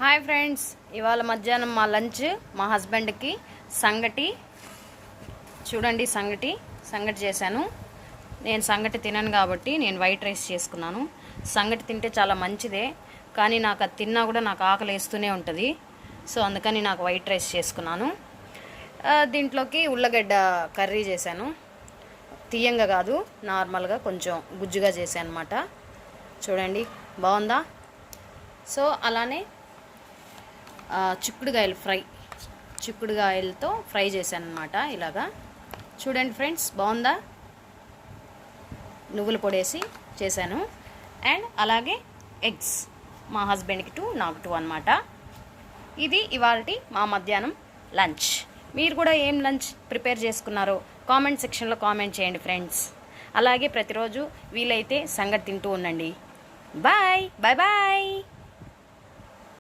Hi friends, ఇవాళ మధ్యాహ్నం మా లంచ్ మా హస్బెండ్కి సంగటి. చూడండి, సంగటి చేశాను. నేను సంగటి తినను కాబట్టి నేను వైట్ రైస్ చేసుకున్నాను. సంగటి తింటే చాలా మంచిదే, కానీ నాకు అది తిన్నా కూడా నాకు ఆకలి వేస్తూనే ఉంటుంది. సో అందుకని నాకు వైట్ రైస్ చేసుకున్నాను. దీంట్లోకి ఉల్లగడ్డ కర్రీ చేశాను. తీయంగా కాదు, నార్మల్గా కొంచెం గుజ్జుగా చేశాను అనమాట. చూడండి, బాగుందా? సో అలానే చిక్కుడుగాయలతో ఫ్రై చేశాను అనమాట. ఇలాగా చూడండి ఫ్రెండ్స్, బాగుందా? నువ్వుల పొడేసి చేశాను. అండ్ అలాగే ఎగ్స్, మా హస్బెండ్కి 2 నాకు 2 అనమాట. ఇది ఇవాల్టి మా మధ్యాహ్నం లంచ్. మీరు కూడా ఏం లంచ్ ప్రిపేర్ చేసుకున్నారో కామెంట్ సెక్షన్లో కామెంట్ చేయండి ఫ్రెండ్స్. అలాగే ప్రతిరోజు వీలైతే సంగటి తింటూ ఉండండి. Bye bye bye.